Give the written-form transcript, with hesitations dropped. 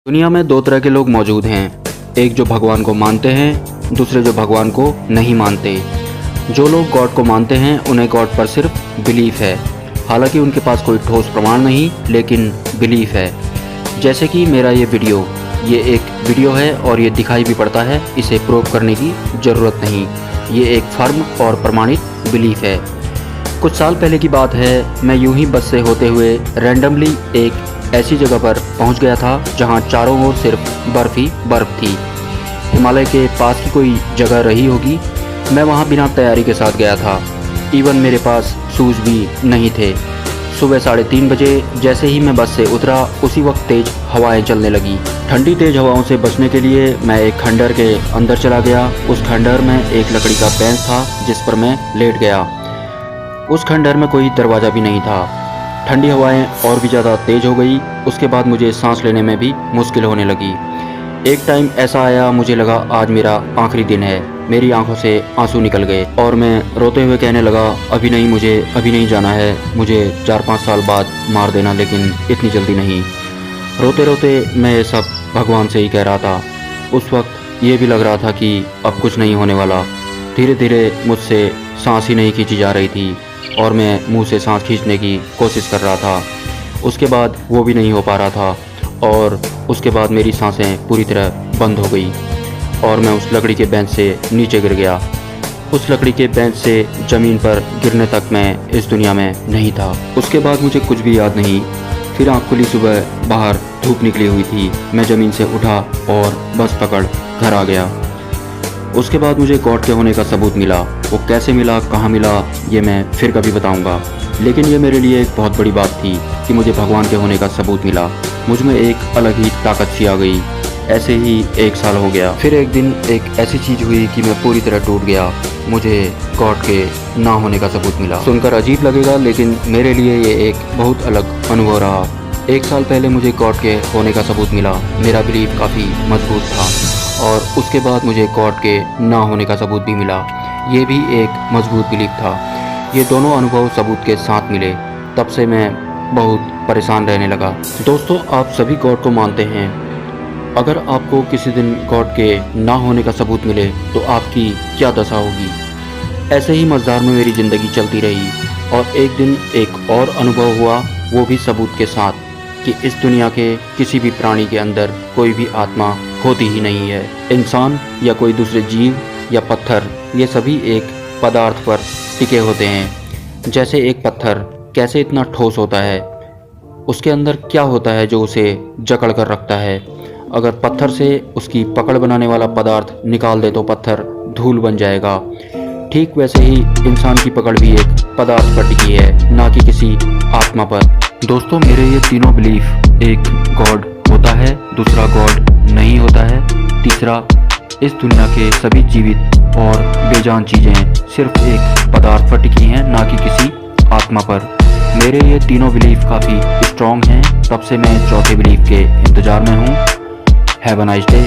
दुनिया में दो तरह के लोग मौजूद हैं, एक जो भगवान को मानते हैं, दूसरे जो भगवान को नहीं मानते। जो लोग गॉड को मानते हैं उन्हें गॉड पर सिर्फ बिलीफ है, हालांकि उनके पास कोई ठोस प्रमाण नहीं, लेकिन बिलीफ है। जैसे कि मेरा ये एक वीडियो है और ये दिखाई भी पड़ता है, इसे प्रूव करने की ज़रूरत नहीं। ये एक फर्म और प्रमाणित बिलीफ है। कुछ साल पहले की बात है, मैं यूं ही बस से होते हुए रैंडमली एक ऐसी जगह पर पहुंच गया था जहां चारों ओर सिर्फ बर्फ़ ही बर्फ़ थी। हिमालय के पास की कोई जगह रही होगी। मैं वहां बिना तैयारी के साथ गया था, इवन मेरे पास शूज़ भी नहीं थे। सुबह 3:30 बजे जैसे ही मैं बस से उतरा, उसी वक्त तेज़ हवाएं चलने लगी। ठंडी तेज़ हवाओं से बचने के लिए मैं एक खंडहर के अंदर चला गया। उस खंडहर में एक लकड़ी का बेंच था जिस पर मैं लेट गया। उस खंडहर में कोई दरवाज़ा भी नहीं था। ठंडी हवाएं और भी ज़्यादा तेज़ हो गई। उसके बाद मुझे सांस लेने में भी मुश्किल होने लगी। एक टाइम ऐसा आया, मुझे लगा आज मेरा आखिरी दिन है। मेरी आंखों से आंसू निकल गए और मैं रोते हुए कहने लगा, अभी नहीं जाना है, मुझे 4-5 साल बाद मार देना, लेकिन इतनी जल्दी नहीं। रोते रोते मैं ये सब भगवान से ही कह रहा था। उस वक्त ये भी लग रहा था कि अब कुछ नहीं होने वाला। धीरे धीरे मुझसे सांस ही नहीं खींची जा रही थी और मैं मुंह से सांस खींचने की कोशिश कर रहा था। उसके बाद वो भी नहीं हो पा रहा था और उसके बाद मेरी सांसें पूरी तरह बंद हो गई और मैं उस लकड़ी के बेंच से नीचे गिर गया। उस लकड़ी के बेंच से ज़मीन पर गिरने तक मैं इस दुनिया में नहीं था। उसके बाद मुझे कुछ भी याद नहीं। फिर आँख खुली, सुबह बाहर धूप निकली हुई थी। मैं ज़मीन से उठा और बस पकड़ घर आ गया। उसके बाद मुझे गॉड के होने का सबूत मिला। वो कैसे मिला, कहाँ मिला, ये मैं फिर कभी बताऊंगा। लेकिन ये मेरे लिए एक बहुत बड़ी बात थी कि मुझे भगवान के होने का सबूत मिला। मुझ में एक अलग ही ताकत सी आ गई। ऐसे ही 1 साल हो गया। फिर एक दिन एक ऐसी चीज़ हुई कि मैं पूरी तरह टूट गया। मुझे गॉड के ना होने का सबूत मिला। सुनकर अजीब लगेगा, लेकिन मेरे लिए ये एक बहुत अलग अनुभव रहा। 1 साल पहले मुझे गॉड के होने का सबूत मिला। मेरा बिलीफ काफ़ी मजबूत था और उसके बाद मुझे गॉड के ना होने का सबूत भी मिला। ये भी एक मजबूत बिलीफ था। ये दोनों अनुभव सबूत के साथ मिले। तब से मैं बहुत परेशान रहने लगा। दोस्तों, आप सभी गॉड को मानते हैं। अगर आपको किसी दिन गॉड के ना होने का सबूत मिले तो आपकी क्या दशा होगी। ऐसे ही मज़दार में मेरी ज़िंदगी चलती रही और एक दिन एक और अनुभव हुआ, वो भी सबूत के साथ, कि इस दुनिया के किसी भी प्राणी के अंदर कोई भी आत्मा होती ही नहीं है। इंसान या कोई दूसरे जीव या पत्थर, ये सभी एक पदार्थ पर टिके होते हैं। जैसे एक पत्थर कैसे इतना ठोस होता है, उसके अंदर क्या होता है जो उसे जकड़ कर रखता है। अगर पत्थर से उसकी पकड़ बनाने वाला पदार्थ निकाल दे तो पत्थर धूल बन जाएगा। ठीक वैसे ही इंसान की पकड़ भी एक पदार्थ पर टिकी है, ना कि किसी आत्मा पर। दोस्तों, मेरे ये तीनों बिलीफ, एक गॉड होता है, दूसरा गॉड नहीं होता है, तीसरा इस दुनिया के सभी जीवित और बेजान चीज़ें सिर्फ एक पदार्थ पर टिकी हैं, ना कि किसी आत्मा पर। मेरे ये तीनों बिलीफ काफ़ी स्ट्रॉन्ग हैं। तब से मैं चौथे बिलीफ के इंतज़ार में हूँ। Have a nice day.